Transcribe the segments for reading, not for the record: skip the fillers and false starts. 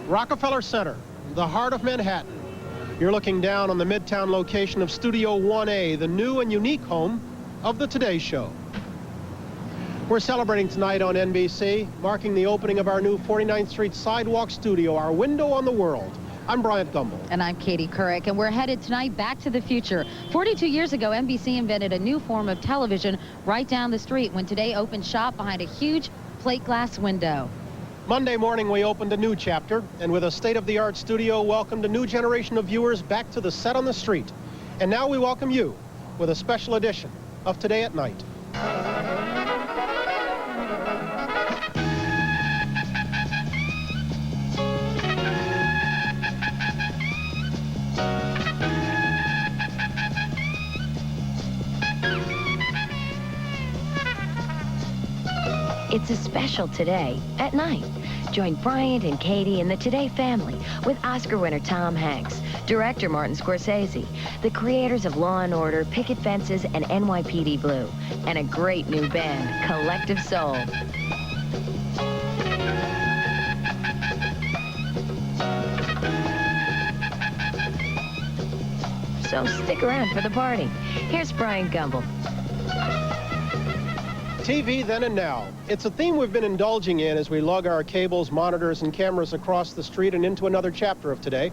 Rockefeller Center, the heart of Manhattan. You're looking down on the Midtown location of Studio 1A, the new and unique home of The Today Show. We're celebrating tonight on NBC, marking the opening of our new 49th Street Sidewalk studio, our window on the world. I'm Bryant Gumbel. And I'm Katie Couric, and we're headed tonight back to the future. 42 years ago, NBC invented a new form of television right down the street when Today opened shop behind a huge plate glass window. Monday morning, we opened a new chapter, and with a state-of-the-art studio, welcomed a new generation of viewers back to the set on the street. And now we welcome you with a special edition of Today at Night. It's a special Today at Night. Join Bryant and Katie and the Today family with Oscar winner Tom Hanks, director Martin Scorsese, the creators of Law & Order, Picket Fences, and NYPD Blue, and a great new band, Collective Soul. So stick around for the party. Here's Bryant Gumbel. TV then and now. It's a theme we've been indulging in as we lug our cables, monitors, and cameras across the street and into another chapter of Today.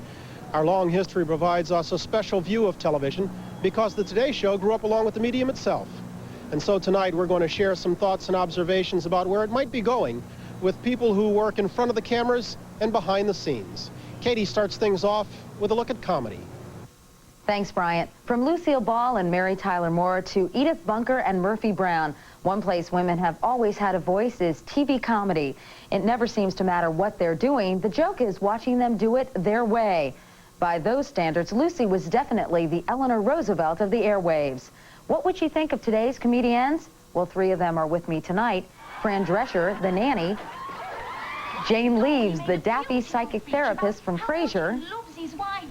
Our long history provides us a special view of television because the Today Show grew up along with the medium itself. And so tonight we're going to share some thoughts and observations about where it might be going with people who work in front of the cameras and behind the scenes. Katie starts things off with a look at comedy. Thanks, Bryant. From Lucille Ball and Mary Tyler Moore to Edith Bunker and Murphy Brown, one place women have always had a voice is TV comedy. It never seems to matter what they're doing. The joke is watching them do it their way. By those standards, Lucy was definitely the Eleanor Roosevelt of the airwaves. What would you think of today's comedians? Well, three of them are with me tonight. Fran Drescher, the nanny. Jane Leaves, the daffy psychic therapist from Frasier.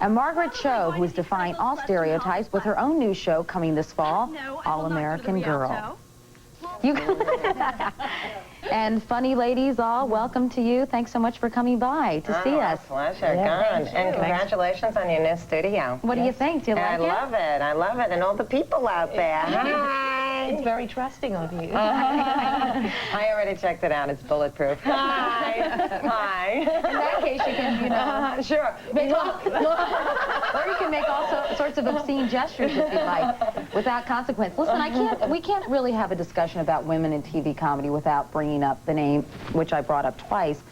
And Margaret Cho, who is defying all stereotypes with her own new show coming this fall, All-American Girl. And funny ladies all, welcome to you. Thanks so much for coming by to see us. Pleasure, and congratulations on your new studio. What do you think? Do you like it? I love it. I love it. And all the people out there. Hi. It's very trusting of you. I already checked it out. It's bulletproof. Hi. Hi. In that case, you can, you know, sure. or you can make all sorts of obscene gestures if you like, without consequence. Listen, we can't really have a discussion about women in TV comedy without bringing up the name, which I brought up twice,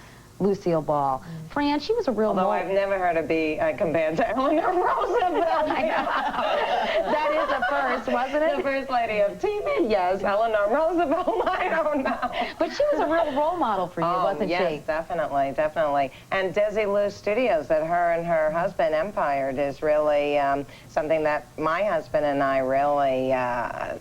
Lucille Ball. Fran, she was a real... Although I've never heard her be compared to Eleanor Roosevelt. That is a first, wasn't it? The first lady of TV, yes. Eleanor Roosevelt, I don't know. But she was a real role model for you, wasn't she? Yes, definitely, definitely. And Desilu Studios that her and her husband empired is really something that my husband and I really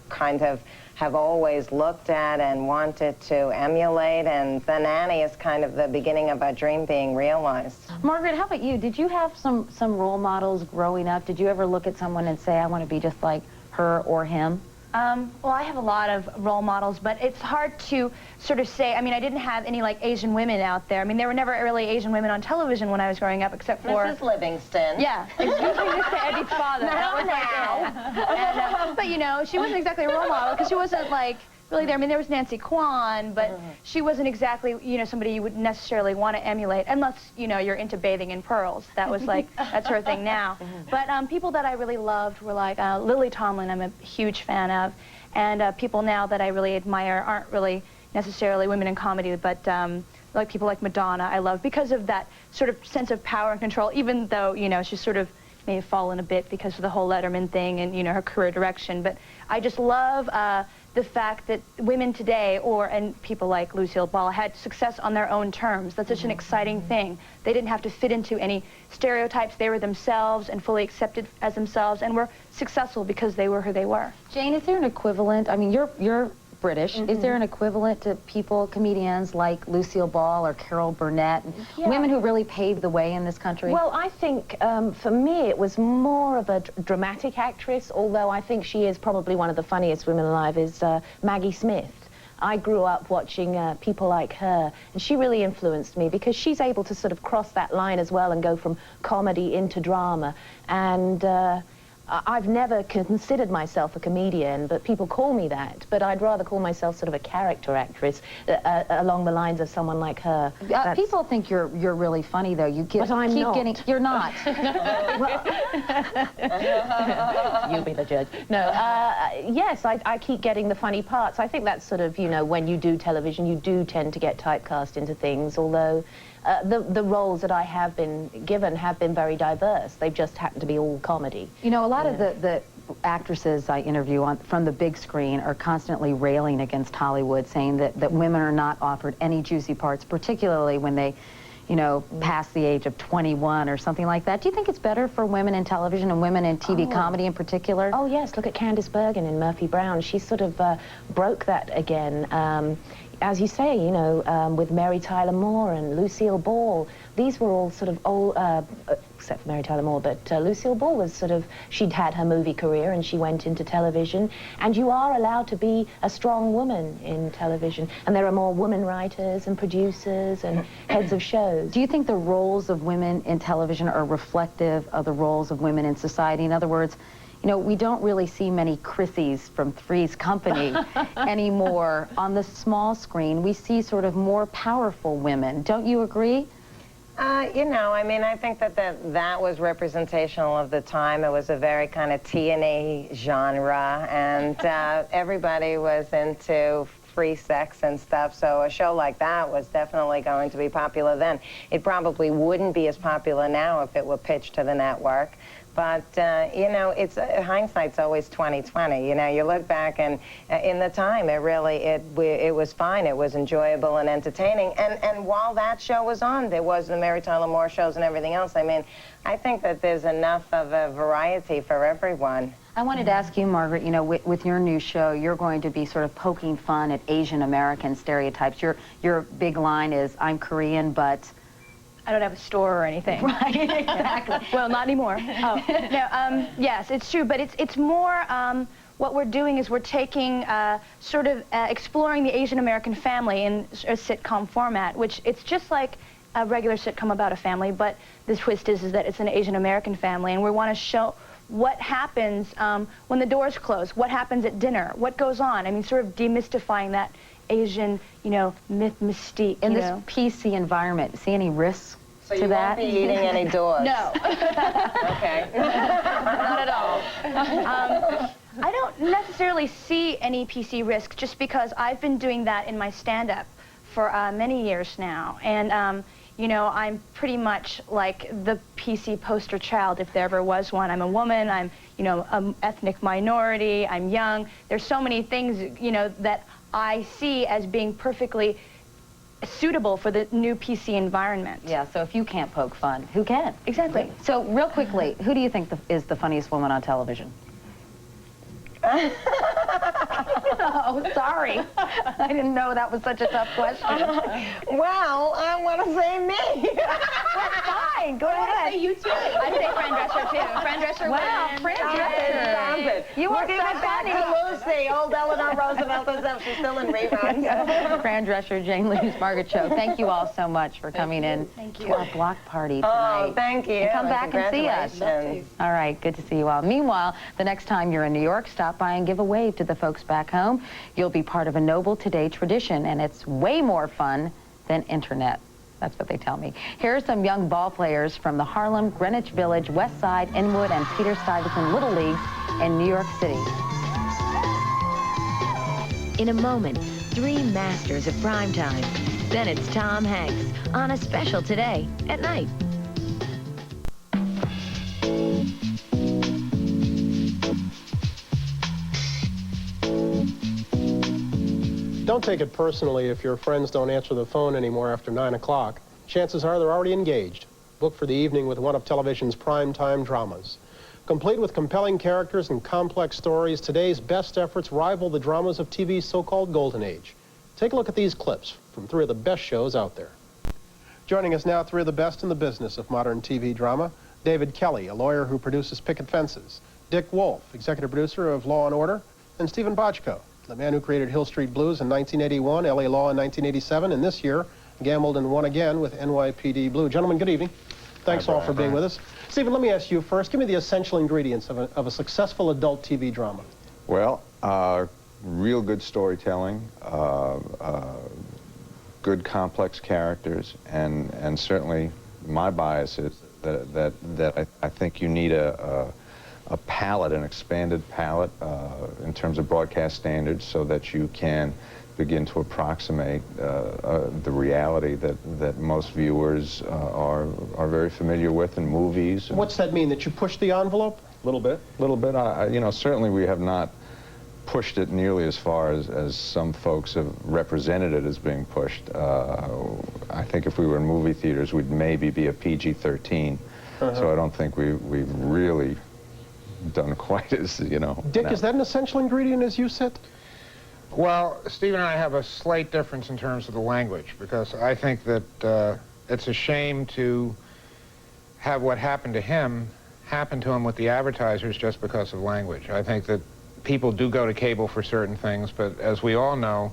kind of have always looked at and wanted to emulate, and The Nanny is kind of the beginning of our dream being realized. Margaret, how about you? Did you have some role models growing up? Did you ever look at someone and say, I want to be just like her or him? Well, I have a lot of role models, but it's hard to sort of say. I mean, I didn't have any, like, Asian women out there. I mean, there were never really Asian women on television when I was growing up, except for... Mrs. Livingston. Yeah, it's usually Mr. Eddie's father. That was like, and, but, you know, she wasn't exactly a role model, because she wasn't, like, really there. I mean, there was Nancy Kwan, but she wasn't exactly, you know, somebody you would necessarily want to emulate, unless, you know, you're into bathing in pearls. That was like, that's her thing now. But people that I really loved were like Lily Tomlin, I'm a huge fan of, and people now that I really admire aren't really necessarily women in comedy, but like people like Madonna I love because of that sort of sense of power and control, even though, you know, she sort of may have fallen a bit because of the whole Letterman thing and, you know, her career direction. But I just love the fact that women today, and people like Lucille Ball, had success on their own terms. That's such an exciting thing. They didn't have to fit into any stereotypes. They were themselves and fully accepted as themselves, and were successful because they were who they were. Jane, is there an equivalent? I mean, you're British. Is there an equivalent to comedians like Lucille Ball or Carol Burnett, women who really paved the way in this country? Well, I think for me it was more of a dramatic actress, although I think she is probably one of the funniest women alive, is Maggie Smith. I grew up watching people like her, and she really influenced me because she's able to sort of cross that line as well and go from comedy into drama. And I've never considered myself a comedian, but people call me that. But I'd rather call myself sort of a character actress along the lines of someone like her. People think you're really funny, though. You But I'm keep not. getting. You're not. You'll be the judge. No, yes, I keep getting the funny parts. I think that's sort of, you know, when you do television, you do tend to get typecast into things, although the roles that I have been given have been very diverse. They've just happened to be all comedy. You know, a lot of the actresses I interview from the big screen are constantly railing against Hollywood, saying that women are not offered any juicy parts, particularly when they, you know, pass the age of 21 or something like that. Do you think it's better for women in television and women in TV comedy in particular? Oh, yes. Look at Candice Bergen in Murphy Brown. She sort of broke that again. As you say, you know, with Mary Tyler Moore and Lucille Ball, these were all sort of old, except for Mary Tyler Moore, but Lucille Ball was sort of, she'd had her movie career and she went into television, and you are allowed to be a strong woman in television, and there are more women writers and producers and heads of shows. Do you think the roles of women in television are reflective of the roles of women in society? In other words, you know, we don't really see many Chrissies from Three's Company anymore on the small screen. We see sort of more powerful women. Don't you agree? You know, I mean, I think that was representational of the time. It was a very kind of T&E genre, and everybody was into free sex and stuff, so a show like that was definitely going to be popular then. It probably wouldn't be as popular now if it were pitched to the network. But, you know, it's hindsight's always 20/20. You know, you look back and in the time, it was fine. It was enjoyable and entertaining. And while that show was on, there was the Mary Tyler Moore shows and everything else. I mean, I think that there's enough of a variety for everyone. I wanted to ask you, Margaret, you know, with your new show, you're going to be sort of poking fun at Asian American stereotypes. Your big line is, I'm Korean, but... I don't have a store or anything. Right, exactly. Well, not anymore. Oh. No, yes, it's true, but it's more, what we're doing is we're taking, sort of exploring the Asian American family in a sitcom format, which it's just like a regular sitcom about a family, but the twist is that it's an Asian American family, and we want to show what happens when the doors close, what happens at dinner, what goes on. I mean, sort of demystifying that Asian, you know, mystique. In this PC environment, see any risks so to that? So you won't be eating any doors? No. Okay. Not at all. I don't necessarily see any PC risk just because I've been doing that in my stand-up for many years now. And, you know, I'm pretty much like the PC poster child, if there ever was one. I'm a woman, I'm, you know, an ethnic minority, I'm young. There's so many things, you know, that I see as being perfectly suitable for the new PC environment. Yeah, so if you can't poke fun, who can? Exactly. So real quickly, who do you think is the funniest woman on television? Oh, sorry. I didn't know that was such a tough question. Well, I want to say me. Fine, go ahead. You too. I'd say Fran Drescher too. Fran Drescher wins. Fran Drescher. You are so funny. Lucy, old Eleanor Roosevelt herself. She's still in reruns. Fran Drescher, Jane Lee's Margaret Cho. Thank you all so much for coming in to our block party tonight. Oh, thank you. And come back and see us. All right, good to see you all. Meanwhile, the next time you're in New York, stop by and give a wave to the folks back home. You'll be part of a Noble Today tradition, and it's way more fun than internet. That's what they tell me. Here are some young ball players from the Harlem, Greenwich Village, West Side, Inwood, and Peter Stuyvesant Little Leagues in New York City. In a moment, three masters of primetime. Then it's Tom Hanks on a special Today at night. Don't take it personally if your friends don't answer the phone anymore after 9 o'clock. Chances are they're already engaged. Book for the evening with one of television's primetime dramas. Complete with compelling characters and complex stories, today's best efforts rival the dramas of TV's so-called golden age. Take a look at these clips from three of the best shows out there. Joining us now, three of the best in the business of modern TV drama. David Kelly, a lawyer who produces Picket Fences. Dick Wolf, executive producer of Law & Order. And Stephen Bochco, the man who created Hill Street Blues in 1981, L.A. Law in 1987, and this year gambled and won again with NYPD Blue. Gentlemen, good evening. Thanks all for being with us. Stephen, let me ask you first, give me the essential ingredients of a successful adult TV drama. Well, real good storytelling, good complex characters, and certainly my bias is that I think you need a palette, an expanded palette in terms of broadcast standards, so that you can begin to approximate the reality that most viewers are very familiar with in movies. What's that mean, that you push the envelope? A little bit. You know, certainly we have not pushed it nearly as far as some folks have represented it as being pushed. I think if we were in movie theaters, we'd maybe be a PG-13. So I don't think we've really done quite as, you know. Dick, is that an essential ingredient as you said? Well, Steve and I have a slight difference in terms of the language, because I think that it's a shame to have what happened to him happen to him with the advertisers just because of language. I think that people do go to cable for certain things, but as we all know,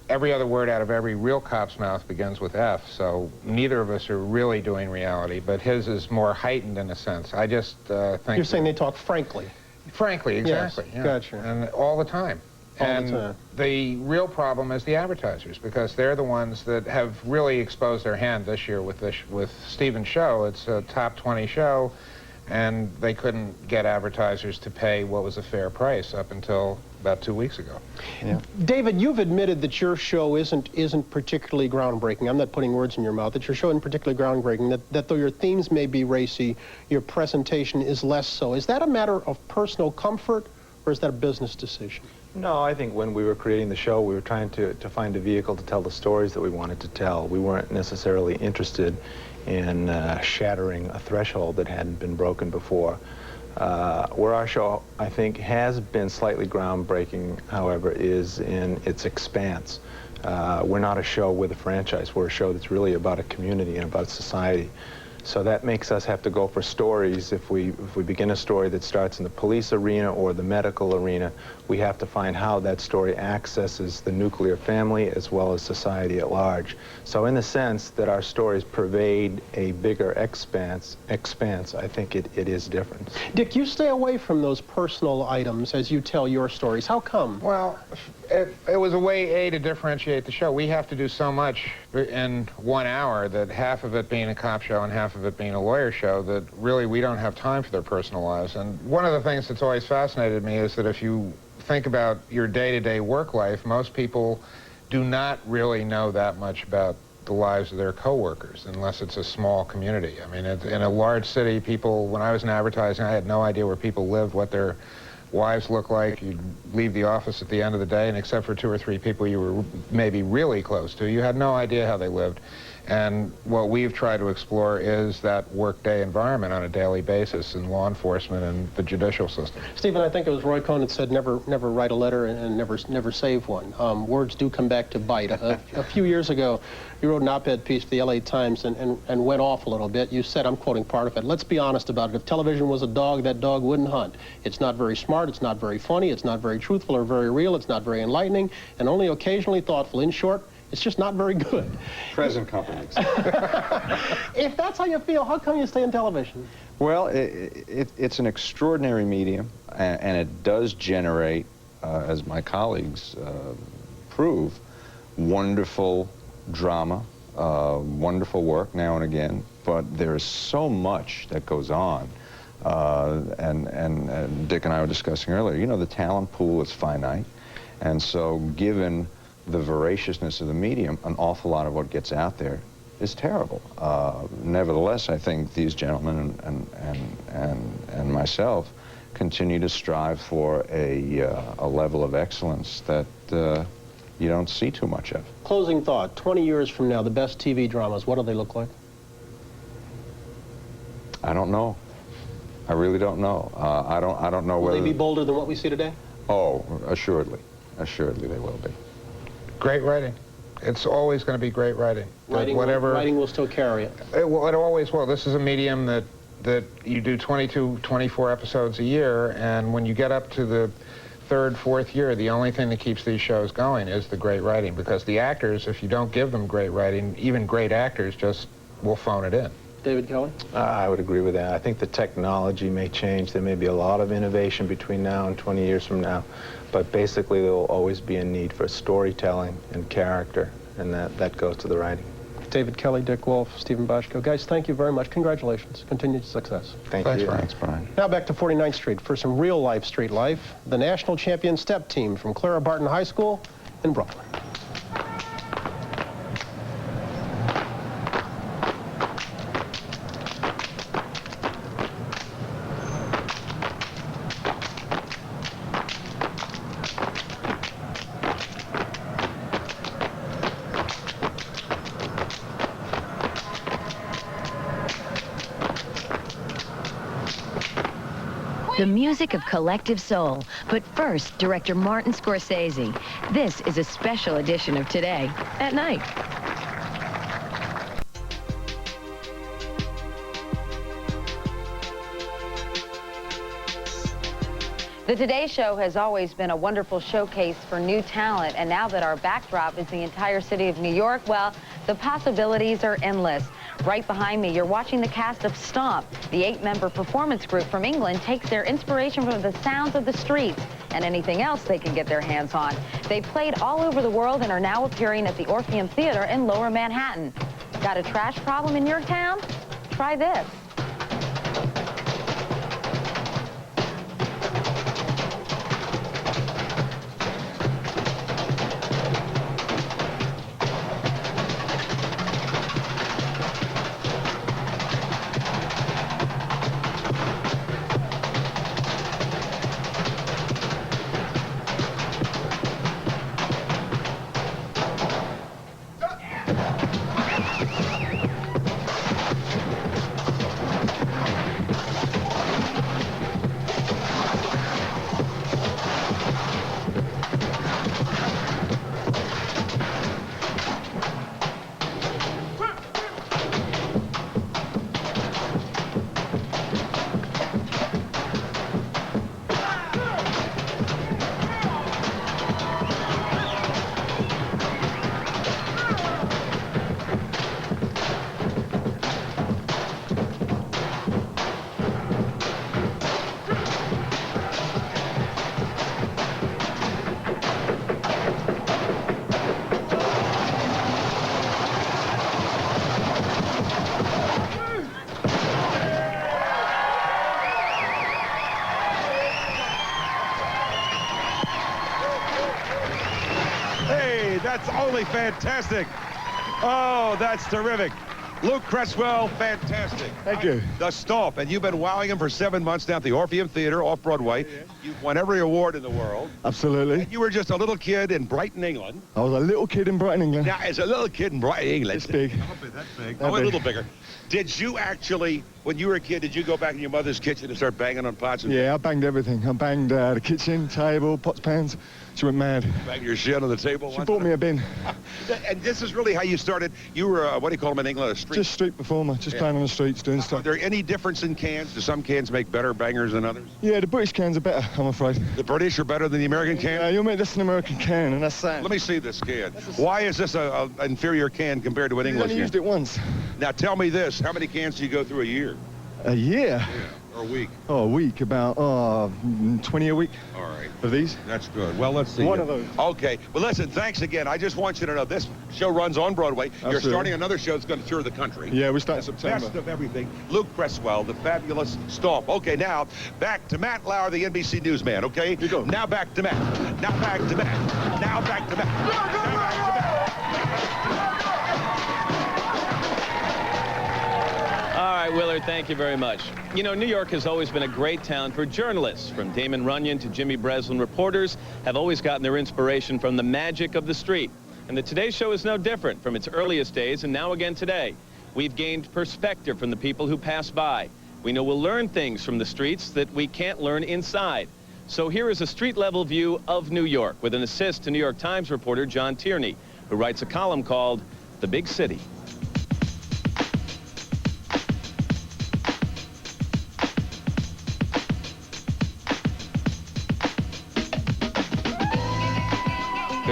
every other word out of every real cop's mouth begins with F, so neither of us are really doing reality, but his is more heightened in a sense. I just think... You're saying they talk frankly. Frankly, exactly. Yes, yeah. gotcha. And all the time. The real problem is the advertisers, because they're the ones that have really exposed their hand this year with Stephen's show. It's a top 20 show, and they couldn't get advertisers to pay what was a fair price up until about 2 weeks ago. Yeah. David, you've admitted that your show isn't particularly groundbreaking. I'm not putting words in your mouth. That your show isn't particularly groundbreaking. That though your themes may be racy, your presentation is less so. Is that a matter of personal comfort, or is that a business decision? No, I think when we were creating the show, we were trying to find a vehicle to tell the stories that we wanted to tell. We weren't necessarily interested in shattering a threshold that hadn't been broken before. Where our show, I think, has been slightly groundbreaking, however, is in its expanse. We're not a show with a franchise. We're a show that's really about a community and about society. So that makes us have to go for stories. If we begin a story that starts in the police arena or the medical arena, we have to find how that story accesses the nuclear family as well as society at large. So in the sense that our stories pervade a bigger expanse, I think it is different. Dick, you stay away from those personal items as you tell your stories. How come? Well, it was a way, to differentiate the show. We have to do so much in 1 hour, that half of it being a cop show and half of it being a lawyer show, that really we don't have time for their personal lives. And one of the things that's always fascinated me is that if you think about your day-to-day work life, most people do not really know that much about the lives of their coworkers, unless it's a small community. I mean, in a large city, people, when I was in advertising, I had no idea where people lived, what their wives look like. You'd leave the office at the end of the day, and except for 2 or 3 people you were maybe really close to, you had no idea how they lived. And what we've tried to explore is that workday environment on a daily basis in law enforcement and the judicial system. Stephen, I think it was Roy Cohn that said never write a letter and never save one. Words do come back to bite. A few years ago, you wrote an op-ed piece for the LA Times and went off a little bit. You said, I'm quoting part of it, let's be honest about it. If television was a dog, that dog wouldn't hunt. It's not very smart, it's not very funny, it's not very truthful or very real, it's not very enlightening, and only occasionally thoughtful. In short, it's just not very good. Present company. If that's how you feel, how come you stay in television? Well, it's an extraordinary medium, and it does generate, as my colleagues prove, wonderful drama, wonderful work now and again, but there's so much that goes on. And Dick and I were discussing earlier, you know, the talent pool is finite, and so given the voraciousness of the medium, an awful lot of what gets out there is terrible. Nevertheless, I think these gentlemen and myself continue to strive for a level of excellence that you don't see too much of. Closing thought, 20 years from now, the best TV dramas, what do they look like? I don't know. I really don't know. I don't know whether... Will they be bolder than what we see today? Oh, assuredly. Assuredly they will be. Great writing. It's always going to be great writing. Writing will still carry it. It always will. This is a medium that you do 22, 24 episodes a year, and when you get up to the third, fourth year, the only thing that keeps these shows going is the great writing, because the actors, if you don't give them great writing, even great actors just will phone it in. David Kelly? I would agree with that. I think the technology may change. There may be a lot of innovation between now and 20 years from now, but basically there will always be a need for storytelling and character, and that goes to the writing. David Kelly, Dick Wolf, Stephen Boschko. Guys, thank you very much. Congratulations. Continued success. Thanks, you. Thanks, Brian. Now back to 49th Street for some real-life street life. The national champion step team from Clara Barton High School in Brooklyn. The music of collective soul. But first, director Martin Scorsese. This is a special edition of Today at Night. The Today Show has always been a wonderful showcase for new talent, and now that our backdrop is the entire city of New York, well, the possibilities are endless. Right behind me, you're watching the cast of Stomp. The 8-member performance group from England takes their inspiration from the sounds of the streets and anything else they can get their hands on. They played all over the world and are now appearing at the Orpheum Theater in Lower Manhattan. Got a trash problem in your town? Try this. That's only fantastic. Oh, that's terrific. Luke Cresswell, fantastic. Thank you. The Stomp, and you've been wowing him for 7 months now at the Orpheum Theater off Broadway. Yeah. You've won every award in the world. Absolutely. And you were just a little kid in Brighton, England. I was a little kid in Brighton, England. Now, as a little kid in Brighton, England. It's big. That's big. Oh, a little bigger. Did you actually, when you were a kid, did you go back in your mother's kitchen and start banging on pots? And yeah, I banged everything. I banged the kitchen, table, pots, pans. She went mad. Banged your shit on the table? She bought me a bin. And this is really how you started. You were, what do you call them in England, a street? Just street performer, just playing on the streets, doing stuff. Are there any difference in cans? Do some cans make better bangers than others? Yeah, the British cans are better, I'm afraid. The British are better than the American can? Yeah, you'll make this an American can, and that's sad. Let me see this can. Why is this an inferior can compared to an English can? I only used it once. Now tell me this, how many cans do you go through a year? A year? Yeah, or a week? Oh, a week, about 20 a week. All right. Of these? That's good. Well, let's see. One of those. Okay. Well, listen, thanks again. I just want you to know this show runs on Broadway. Absolutely. You're starting another show that's going to tour the country. Yeah, we start in September. Best of everything. Luke Cresswell, the fabulous Stomp. Okay, now back to Matt Lauer, the NBC newsman, okay? You go. Now back to Matt. Now back to Matt. Now back to Matt. Now back to Matt. All right, Willard, thank you very much. You know, New York has always been a great town for journalists. From Damon Runyon to Jimmy Breslin, reporters have always gotten their inspiration from the magic of the street. And the Today Show is no different from its earliest days and now again today. We've gained perspective from the people who pass by. We know we'll learn things from the streets that we can't learn inside. So here is a street-level view of New York with an assist to New York Times reporter John Tierney, who writes a column called The Big City.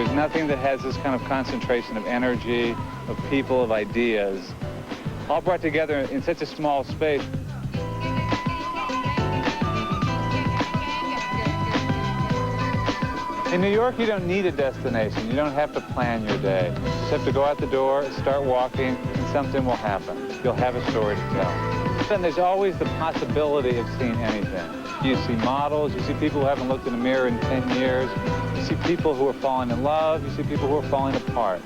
There's nothing that has this kind of concentration of energy, of people, of ideas, all brought together in such a small space. In New York, you don't need a destination. You don't have to plan your day. You just have to go out the door, start walking, and something will happen. You'll have a story to tell. And there's always the possibility of seeing anything. You see models, you see people who haven't looked in a mirror in 10 years, you see people who are falling in love, you see people who are falling apart.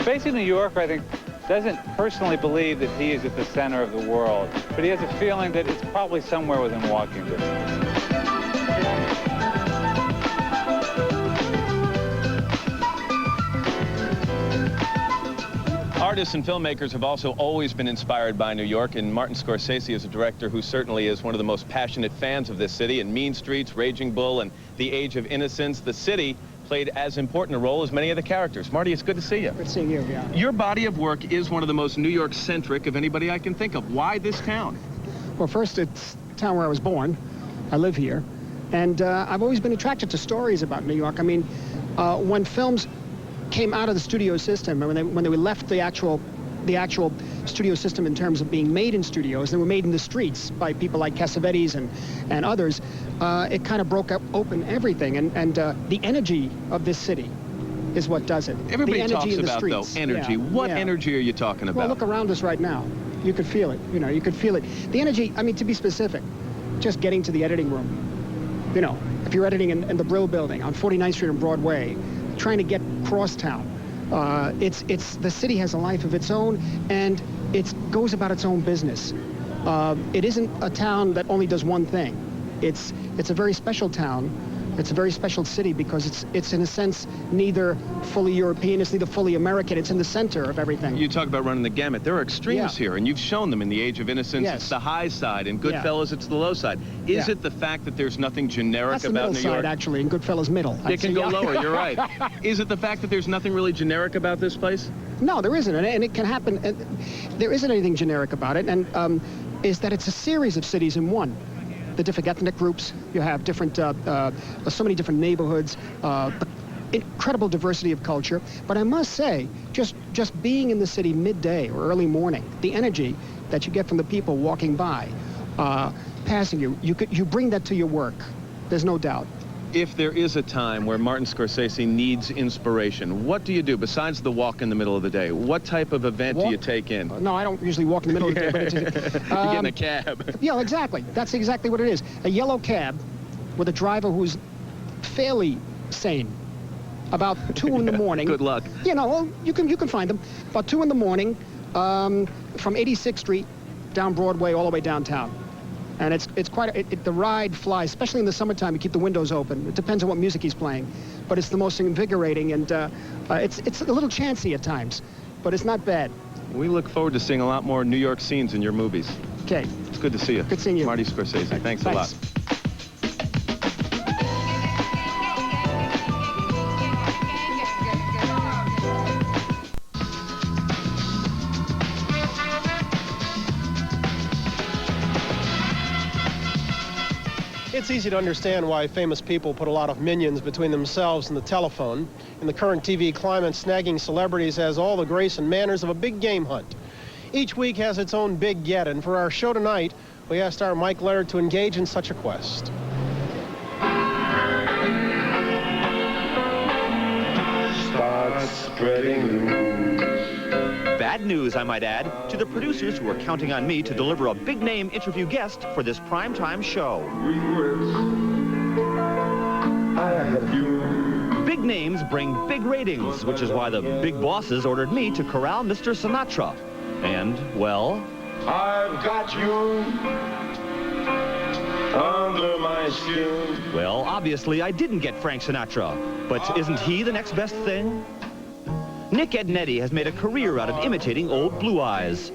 Basically, New Yorker, I think, doesn't personally believe that he is at the center of the world, but he has a feeling that it's probably somewhere within walking distance. Artists and filmmakers have also always been inspired by New York, and Martin Scorsese is a director who certainly is one of the most passionate fans of this city. In Mean Streets, Raging Bull, and The Age of Innocence, the city played as important a role as many of the characters. Marty, it's good to see you. Good seeing you, yeah. Your body of work is one of the most New York-centric of anybody I can think of. Why this town? Well, first, it's the town where I was born. I live here. And I've always been attracted to stories about New York. I mean, when films came out of the studio system, and when they left the actual studio system in terms of being made in studios, they were made in the streets by people like Cassavetes and others, it kind of broke open everything, and the energy of this city is what does it. Everybody the energy talks in the about, streets. though, energy. Yeah, What yeah. energy are you talking about? Well, look around us right now. You could feel it, you know, you could feel it. The energy, I mean, to be specific, just getting to the editing room. You know, if you're editing in the Brill Building on 49th Street and Broadway, trying to get crosstown, the city has a life of its own, and it goes about its own business. It isn't a town that only does one thing. It's a very special town. It's a very special city because it's in a sense neither fully European, it's neither fully American. It's in the center of everything. You talk about running the gamut. There are extremes here, and you've shown them in The Age of Innocence. Yes. It's the high side. In Goodfellas, it's the low side. Is it the fact that there's nothing generic about New York? That's the middle side, actually, in Goodfellas middle. It can go lower, you're right. Is it the fact that there's nothing really generic about this place? No, there isn't, and it can happen. There isn't anything generic about it, and is that it's a series of cities in one. The different ethnic groups, you have different, so many different neighborhoods, incredible diversity of culture. But I must say, just being in the city midday or early morning, the energy that you get from the people walking by, passing you, you bring that to your work. There's no doubt. If there is a time where Martin Scorsese needs inspiration, what do you do besides the walk in the middle of the day? What type of event do you take in? No, I don't usually walk in the middle of the day. But you get in a cab. Yeah, exactly. That's exactly what it is. A yellow cab with a driver who's fairly sane. About 2 in the morning. Good luck. You know, well, you can find them. About 2 in the morning, from 86th Street down Broadway all the way downtown. And it's quite, the ride flies, especially in the summertime. You keep the windows open. It depends on what music he's playing. But it's the most invigorating, and it's a little chancy at times, but it's not bad. We look forward to seeing a lot more New York scenes in your movies. Okay. It's good to see you. Good seeing you. Marty Scorsese, thanks a lot. It's easy to understand why famous people put a lot of minions between themselves and the telephone. In the current TV climate, snagging celebrities has all the grace and manners of a big game hunt. Each week has its own big get, and for our show tonight, we asked our Mike Laird to engage in such a quest. Start spreading the news. Bad news, I might add, to the producers who are counting on me to deliver a big-name interview guest for this primetime show. Big names bring big ratings, which is why the big bosses ordered me to corral Mr. Sinatra. And, well... I've got you under my skin. Well, obviously I didn't get Frank Sinatra, but isn't he the next best thing? Nick Ednetti has made a career out of imitating old Blue Eyes.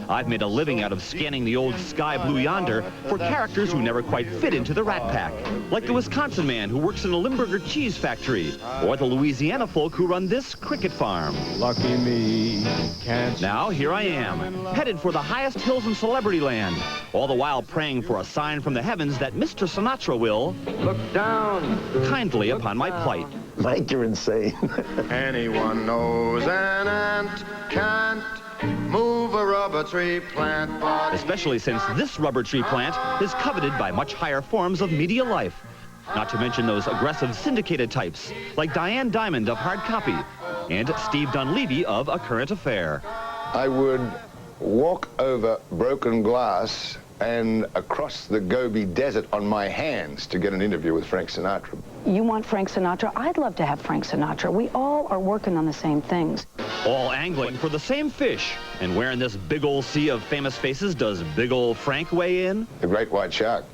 I've made a living out of scanning the old Sky Blue Yonder for characters who never quite fit into the Rat Pack, like the Wisconsin man who works in a Limburger cheese factory, or the Louisiana folk who run this cricket farm. Lucky me, can't. Now here I am, headed for the highest hills in celebrity land, all the while praying for a sign from the heavens that Mr. Sinatra will Look down. kindly upon my plight. Mike, you're insane. Anyone knows an ant can't move a rubber tree plant, but Especially since this rubber tree plant is coveted by much higher forms of media life. Not to mention those aggressive syndicated types, like Diane Diamond of Hard Copy, and Steve Dunleavy of A Current Affair. I would walk over broken glass and across the Gobi Desert on my hands to get an interview with Frank Sinatra. You want Frank Sinatra? I'd love to have Frank Sinatra. We all are working on the same things. All angling for the same fish. And where in this big old sea of famous faces does big old Frank weigh in? The great white shark.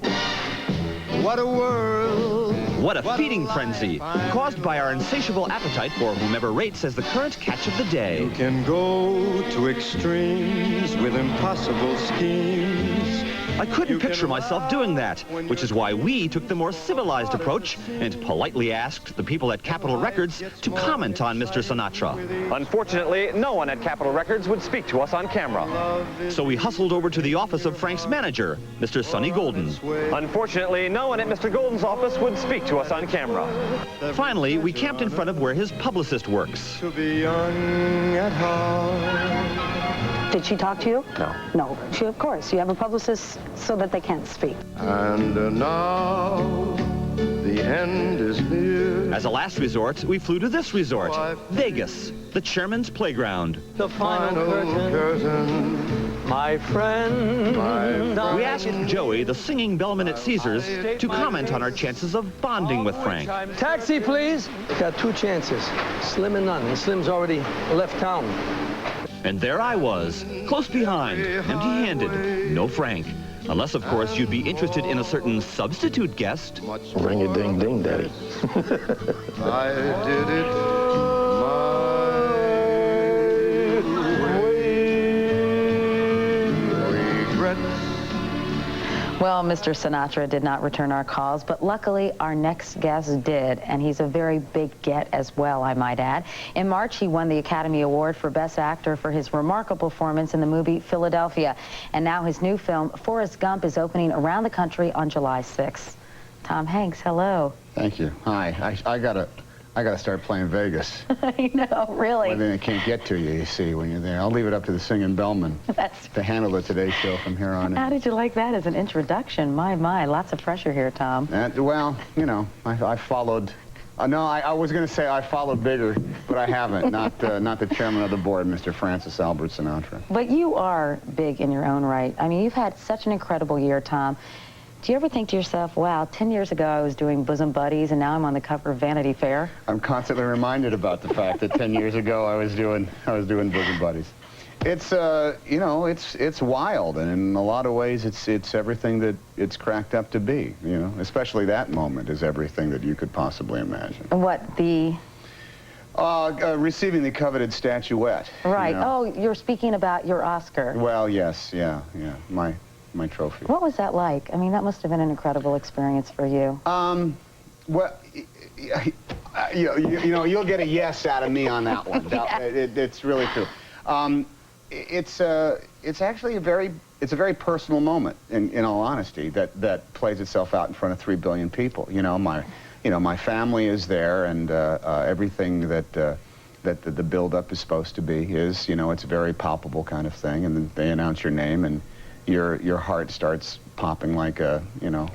what a world. What a feeding frenzy, caused by our insatiable appetite for whomever rates as the current catch of the day. You can go to extremes with impossible schemes. I couldn't picture myself doing that, which is why we took the more civilized approach and politely asked the people at Capitol Records to comment on Mr. Sinatra. Unfortunately, no one at Capitol Records would speak to us on camera. So we hustled over to the office of Frank's manager, Mr. Sonny Golden. Unfortunately, no one at Mr. Golden's office would speak to us on camera. Finally, we camped in front of where his publicist works. To be young at heart. Did she talk to you? No. No. She, of course. You have a publicist so that they can't speak. And now the end is near. As a last resort, we flew to this resort, Vegas, the chairman's playground. The final curtain. My friend. We asked Joey, the singing bellman at Caesars, to comment on our chances of bonding with Frank. Taxi, please. Got two chances, Slim and none. And Slim's already left town. And there I was, close behind, empty-handed, no Frank. Unless, of course, you'd be interested in a certain substitute guest. Ring a ding ding, Daddy. I did it my way. Regrets. Well, Mr. Sinatra did not return our calls, but luckily our next guest did, and he's a very big get as well, I might add. In March, he won the Academy Award for Best Actor for his remarkable performance in the movie Philadelphia. And now his new film, Forrest Gump, is opening around the country on July 6th. Tom Hanks, hello. Thank you. Hi. I gotta start playing Vegas. I know, really. Well, then they can't get to you, you see, when you're there. I'll leave it up to the singing bellman to handle the Today Show from here on in. How did you like that as an introduction? My, lots of pressure here, Tom. Well, you know, I followed. No, I was going to say I followed bigger, but I haven't. Not the chairman of the board, Mr. Francis Albert Sinatra. But you are big in your own right. I mean, you've had such an incredible year, Tom. Do you ever think to yourself, wow, 10 years ago I was doing Bosom Buddies and now I'm on the cover of Vanity Fair? I'm constantly reminded about the fact that 10 years ago I was doing Bosom Buddies. It's you know, it's wild, and in a lot of ways it's everything that it's cracked up to be, you know. Especially that moment is everything that you could possibly imagine. What, the... receiving the coveted statuette. Right. You know? Oh, you're speaking about your Oscar. Well, yes, yeah, my trophy. What was that like? I mean, that must have been an incredible experience for you. Well, you know, you'll get a yes out of me on that one. It's really true. It's actually a very personal moment, in all honesty, that plays itself out in front of 3 billion people. You know, my family is there, and everything that the build-up is supposed to be is, you know, it's a very palpable kind of thing, and then they announce your name, and your heart starts popping like a, you know...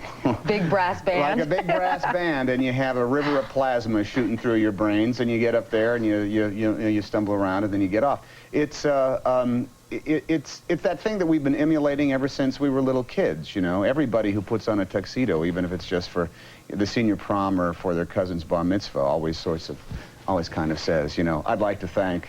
Big brass band. Like a big brass band, and you have a river of plasma shooting through your brains, and you get up there, and you stumble around, and then you get off. It's that thing that we've been emulating ever since we were little kids, you know. Everybody who puts on a tuxedo, even if it's just for the senior prom or for their cousin's bar mitzvah, always kind of says, you know, I'd like to thank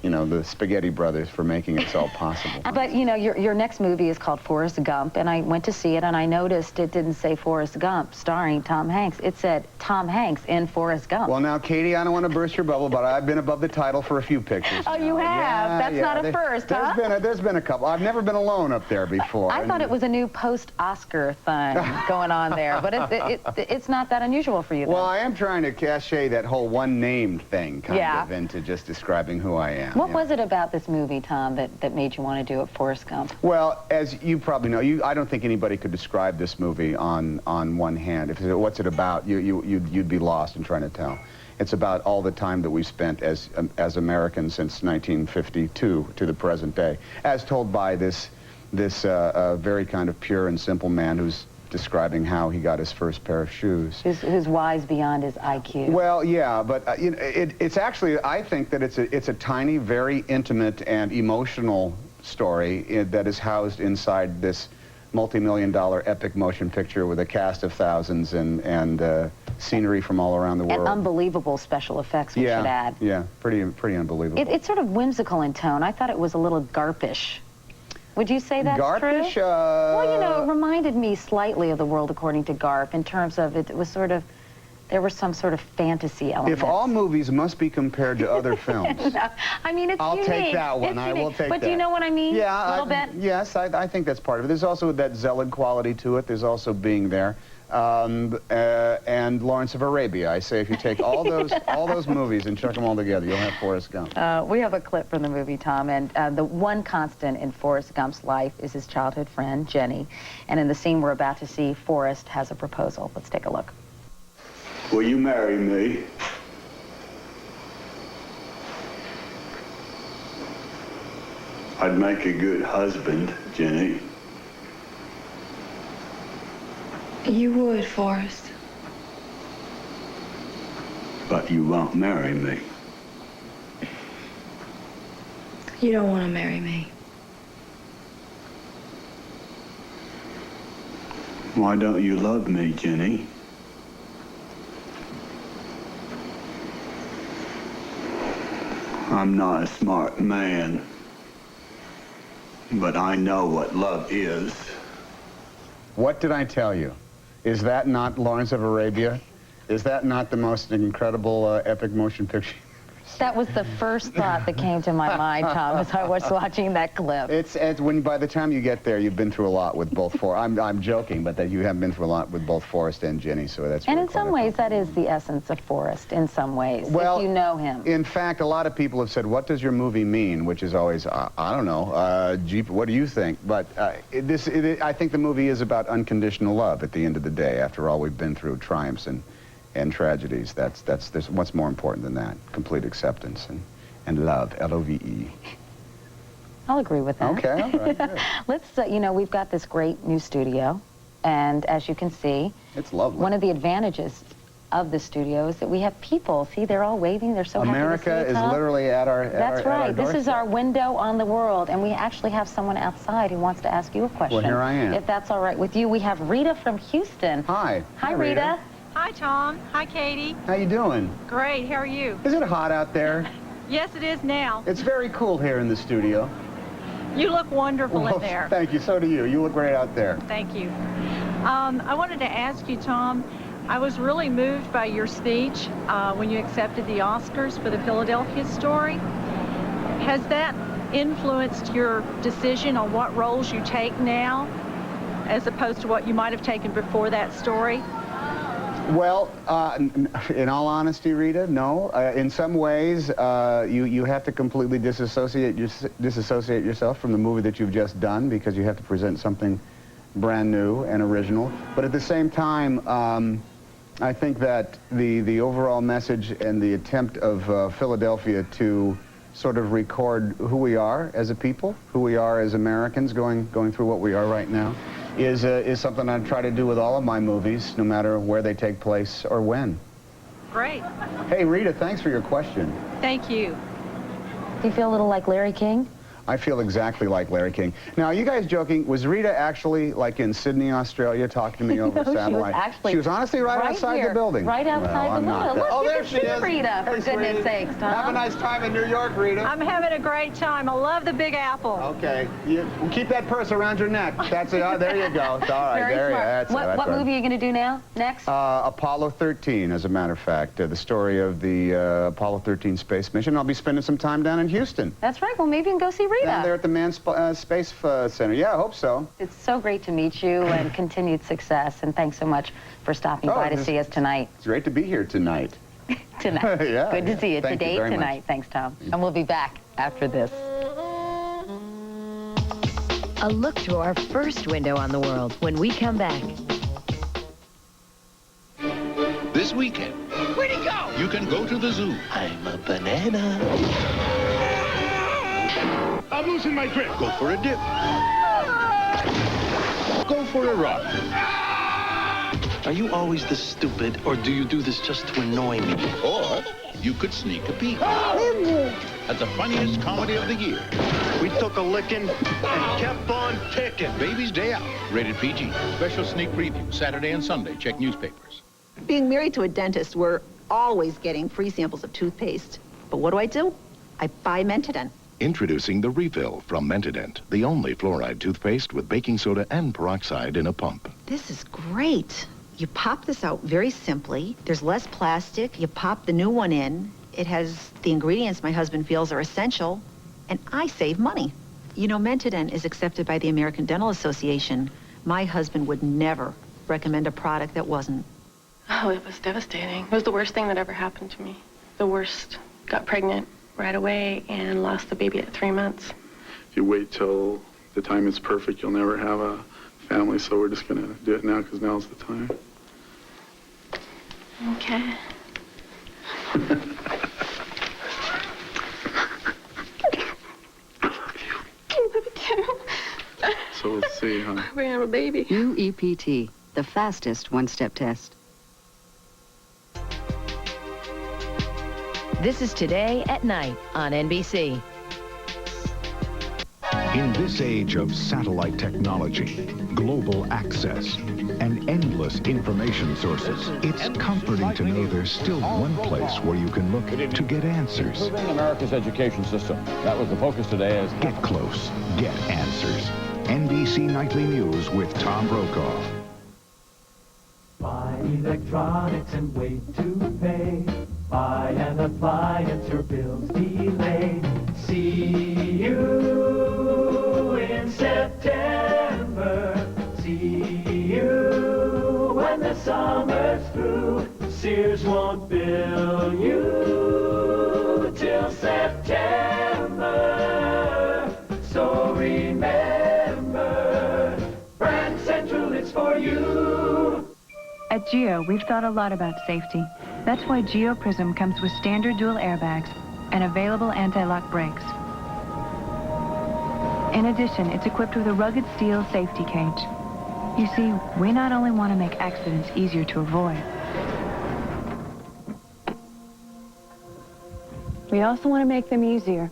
you know, the Spaghetti Brothers for making this all possible. But, you know, your next movie is called Forrest Gump, and I went to see it, and I noticed it didn't say Forrest Gump starring Tom Hanks. It said Tom Hanks in Forrest Gump. Well, now, Katie, I don't want to burst your bubble, but I've been above the title for a few pictures. Oh, you have? Yeah, That's yeah, not a first, huh? There's been a couple. I've never been alone up there before. I thought it was a new post-Oscar thing going on there, but it's not that unusual for you, then. Well, I am trying to cachet that whole one-name thing kind of into just describing who I am. What was it about this movie, Tom, that made you want to do it, Forrest Gump? Well, as you probably know, I don't think anybody could describe this movie on one hand. If what's it about, you'd be lost in trying to tell. It's about all the time that we've spent as Americans since 1952 to the present day, as told by this very kind of pure and simple man who's describing how he got his first pair of shoes. Who's wise beyond his IQ. Well, yeah, but you know, it's actually, I think that it's a tiny, very intimate and emotional story that is housed inside this multi-million-dollar epic motion picture with a cast of thousands and scenery from all around the world. And unbelievable special effects, we should add. Yeah, pretty unbelievable. It's sort of whimsical in tone. I thought it was a little garpish. Would you say that's Garpish? true? Well, you know, it reminded me slightly of The World According to Garp in terms of it was sort of, there were some sort of fantasy elements. If all movies must be compared to other films, no, I mean, it's I'll unique. take that one. I will take that. But do you know what I mean? Yeah, a little bit. Yes, I think that's part of it. There's also that zealot quality to it. There's also being there. And Lawrence of Arabia. I say if you take all those movies and chuck them all together, you'll have Forrest Gump. We have a clip from the movie, Tom, and the one constant in Forrest Gump's life is his childhood friend, Jenny. And in the scene we're about to see, Forrest has a proposal. Let's take a look. Will you marry me? I'd make a good husband, Jenny. You would, Forrest. But you won't marry me. You don't want to marry me. Why don't you love me, Jenny? I'm not a smart man, but I know what love is. What did I tell you? Is that not Lawrence of Arabia? Is that not the most incredible epic motion picture? That was the first thought that came to my mind, Tom, as I was watching that clip. It's when by the time you get there, you've been through a lot with both I'm joking, but that you have been through a lot with both Forrest and Jenny, so that's. And really in some ways, that is the essence of Forrest. In some ways, well, if you know him. In fact, a lot of people have said, "What does your movie mean?" Which is always, I don't know. Jeep, what do you think? But I think the movie is about unconditional love. At the end of the day, after all we've been through, triumphs and tragedies, there's what's more important than that? Complete acceptance and love, L-O-V-E. I'll agree with that. Okay, all right, good. Let's, you know, we've got this great new studio, and as you can see, it's lovely. One of the advantages of the studio is that we have people. See, they're all waving. They're so America happy to see you, Tom. is literally at our That's right. At our this is our window on the world, and we actually have someone outside who wants to ask you a question. Well, here I am. If that's all right with you, we have Rita from Houston. Hi. Hi, Rita. Hi, Tom. Hi, Katie. How you doing? Great. How are you? Is it hot out there? Yes, it is now. It's very cool here in the studio. You look wonderful Well, in there. Thank you. So do you. You look great out there. Thank you. I wanted to ask you, Tom, I was really moved by your speech when you accepted the Oscars for the Philadelphia story. Has that influenced your decision on what roles you take now, as opposed to what you might have taken before that story? Well, in all honesty, Rita, no. In some ways, you have to completely disassociate yourself from the movie that you've just done, because you have to present something brand new and original. But at the same time, I think that the overall message and the attempt of Philadelphia to sort of record who we are as a people, who we are as Americans going through what we are right now, is something I try to do with all of my movies, no matter where they take place or when. Great. Hey, Rita, thanks for your question. Thank you. Do you feel a little like Larry King? I feel exactly like Larry King. Now, are you guys joking? Was Rita actually, like, in Sydney, Australia, talking to me over satellite? She was honestly right outside here, the building. Right outside the window. Look, oh, you there can she see is. Rita, for goodness sakes, Tom. Have a nice time in New York, Rita. I'm having a great time. I love the Big Apple. Okay. We'll keep that purse around your neck. That's it. Oh, there you go. All right. Very there smart. you go. What movie are you going to do now, next? Apollo 13, as a matter of fact. The story of the Apollo 13 space mission. I'll be spending some time down in Houston. That's right. Well, maybe you can go see Rita. Down there at the Manned Space Center. Yeah, I hope so. It's so great to meet you and continued success. And thanks so much for stopping by to see us tonight. It's great to be here tonight. Tonight. Yeah, good to see you. Thank Today, you very tonight. much. Thanks, Tom. And we'll be back after this. A look through our first window on the world when we come back. This weekend, Where'd he go? you can go to the zoo. I'm a banana. I'm losing my grip. Go for a dip. Go for a run. Are you always this stupid, or do you do this just to annoy me? Or you could sneak a peek at the funniest comedy of the year. We took a licking and kept on ticking. Baby's Day Out, rated PG. Special sneak preview, Saturday and Sunday. Check newspapers. Being married to a dentist, we're always getting free samples of toothpaste. But what do? I buy Mentadent. Introducing the Refill from Mentadent, the only fluoride toothpaste with baking soda and peroxide in a pump. This is great. You pop this out very simply. There's less plastic. You pop the new one in. It has the ingredients my husband feels are essential, and I save money. You know, Mentadent is accepted by the American Dental Association. My husband would never recommend a product that wasn't. Oh, it was devastating. It was the worst thing that ever happened to me. The worst. Got pregnant right away and lost the baby at 3 months. If you wait till the time is perfect, you'll never have a family, so we're just gonna do it now because now's the time. Okay. So we'll see, huh? We have a baby. New EPT, the fastest one-step test. This is Today at Night on NBC. In this age of satellite technology, global access, and endless information sources, it's comforting to know there's still one place where you can look to get answers. Improving America's education system. That was the focus today. As Get close, get answers. NBC Nightly News with Tom Brokaw. Buy electronics and wait to pay. Buy an appliance, your bills delay. See you in September. See you when the summer's through. Sears won't bill you till September. So remember, Brand Central is for you. At Geo, we've thought a lot about safety. That's why Geo Prism comes with standard dual airbags and available anti-lock brakes. In addition, it's equipped with a rugged steel safety cage. You see, we not only want to make accidents easier to avoid, we also want to make them easier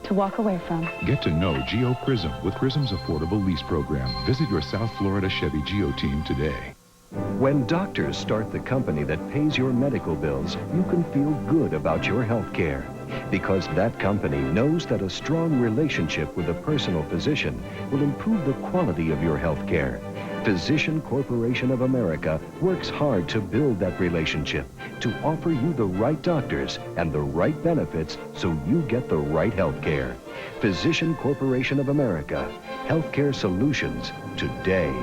to walk away from. Get to know Geo Prism with Prism's affordable lease program. Visit your South Florida Chevy Geo team today. When doctors start the company that pays your medical bills, you can feel good about your health care. Because that company knows that a strong relationship with a personal physician will improve the quality of your health care. Physician Corporation of America works hard to build that relationship, to offer you the right doctors and the right benefits so you get the right health care. Physician Corporation of America. Healthcare solutions today.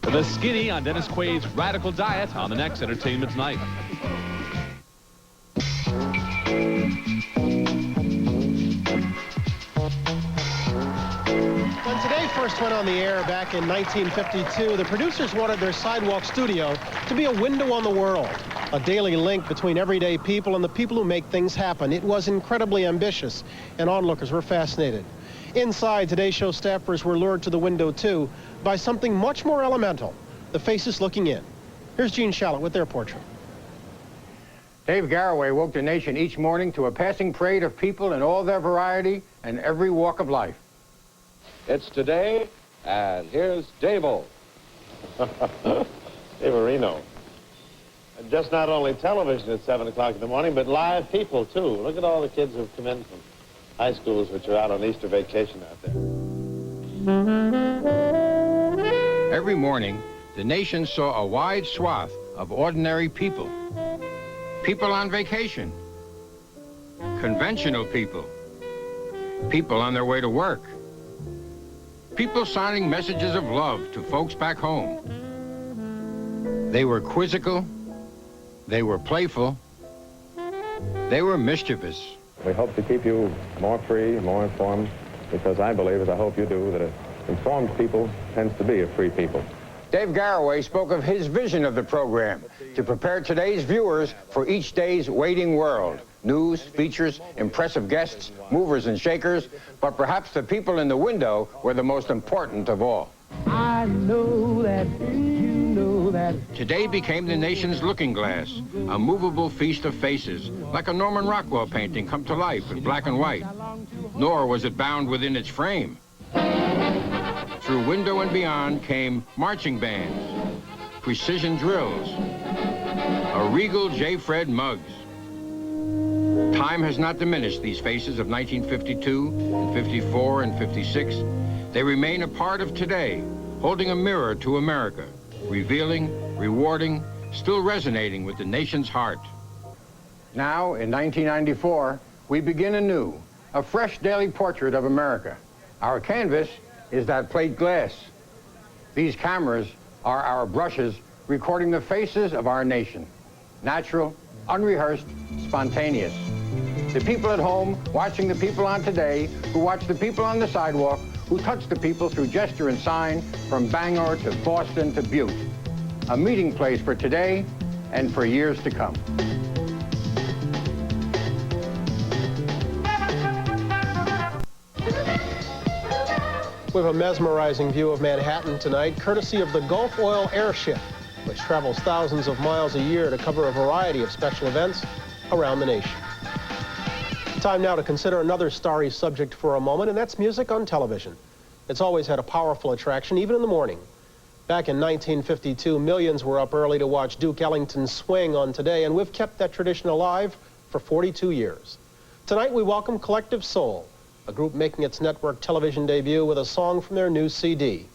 The Skinny on Dennis Quaid's Radical Diet on the next Entertainment Tonight. When Today first went on the air back in 1952, the producers wanted their sidewalk studio to be a window on the world, a daily link between everyday people and the people who make things happen. It was incredibly ambitious, and onlookers were fascinated. Inside, Today Show staffers were lured to the window, too, by something much more elemental, the faces looking in. Here's Gene Shalit with their portrait. Dave Garroway woke the nation each morning to a passing parade of people in all their variety and every walk of life. It's today, and here's Dave-O. Hey, Marino. Just not only television at 7 o'clock in the morning, but live people, too. Look at all the kids who've come in from high schools which are out on Easter vacation out there. Every morning, the nation saw a wide swath of ordinary people. People on vacation. Conventional people. People on their way to work. People signing messages of love to folks back home. They were quizzical. They were playful. They were mischievous. We hope to keep you more free, more informed, because I believe, as I hope you do, that an informed people tends to be a free people. Dave Garroway spoke of his vision of the program to prepare today's viewers for each day's waiting world. News, features, impressive guests, movers and shakers, but perhaps the people in the window were the most important of all. I know that you know that. Today became the nation's looking glass, a movable feast of faces, like a Norman Rockwell painting come to life in black and white. Nor was it bound within its frame. Through window and beyond came marching bands, precision drills, a regal J. Fred Muggs. Time has not diminished these faces of 1952 and 54 and 56. They remain a part of today, holding a mirror to America, revealing, rewarding, still resonating with the nation's heart. Now, in 1994, we begin anew, a fresh daily portrait of America. Our canvas is that plate glass. These cameras are our brushes recording the faces of our nation. Natural, unrehearsed, spontaneous. The people at home watching the people on today, who watch the people on the sidewalk, who touch the people through gesture and sign, from Bangor to Boston to Butte. A meeting place for today and for years to come. We have a mesmerizing view of Manhattan tonight, courtesy of the Gulf Oil Airship, which travels thousands of miles a year to cover a variety of special events around the nation. Time now to consider another starry subject for a moment, and that's music on television. It's always had a powerful attraction, even in the morning. Back in 1952, millions were up early to watch Duke Ellington's Swing on Today, and we've kept that tradition alive for 42 years. Tonight, we welcome Collective Soul, a group making its network television debut with a song from their new CD.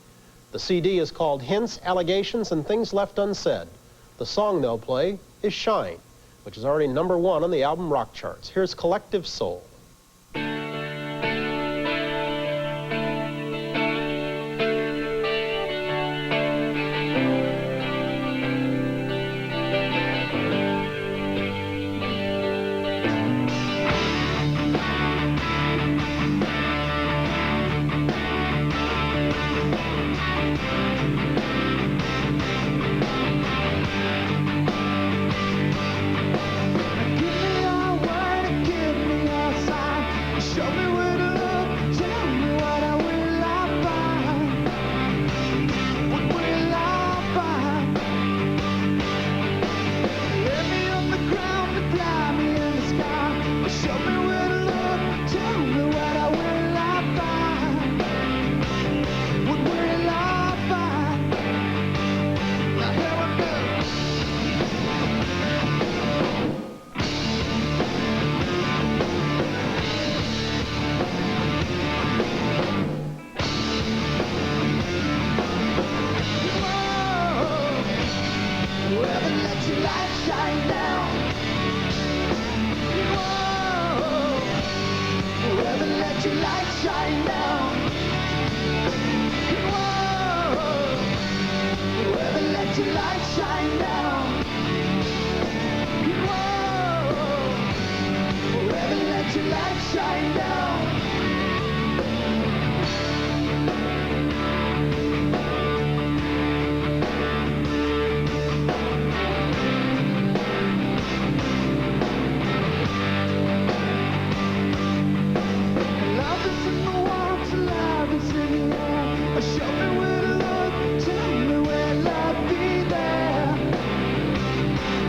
The CD is called Hints, Allegations, and Things Left Unsaid. The song they'll play is Shine, which is already #1 on the album rock charts. Here's Collective Soul.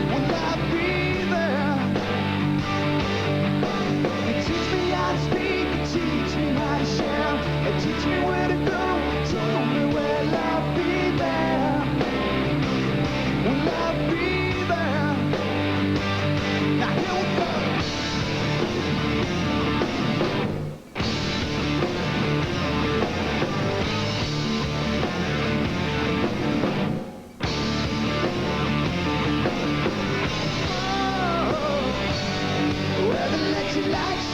Will I be there?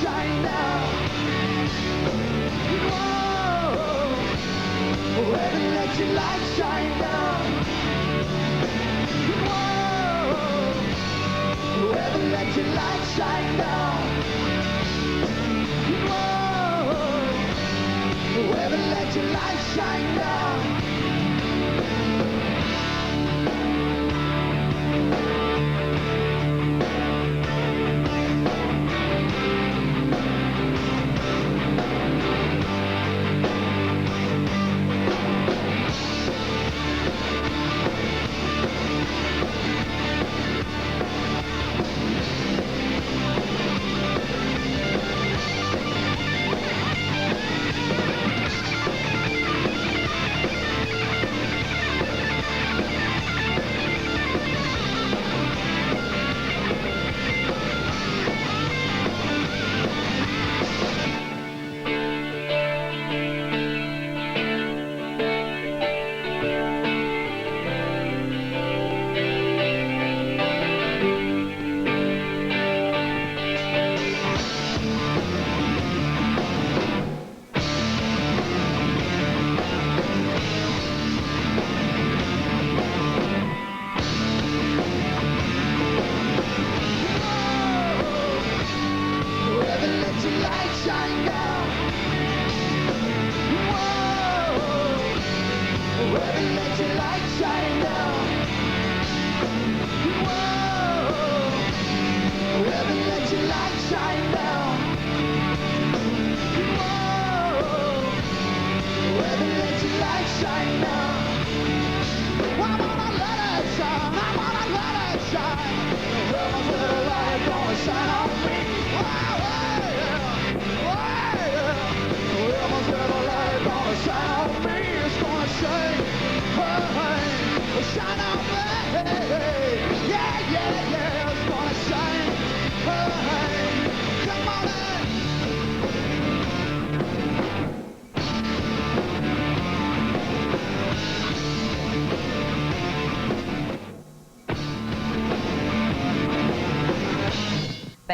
shine now. Whoa, heaven, let your light shine now. Whoa, heaven, let your light shine now. Whoa, heaven, let your light shine now.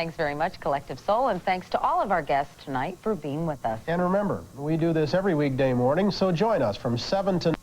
Thanks very much, Collective Soul, and thanks to all of our guests tonight for being with us. And remember, we do this every weekday morning, so join us from 7 to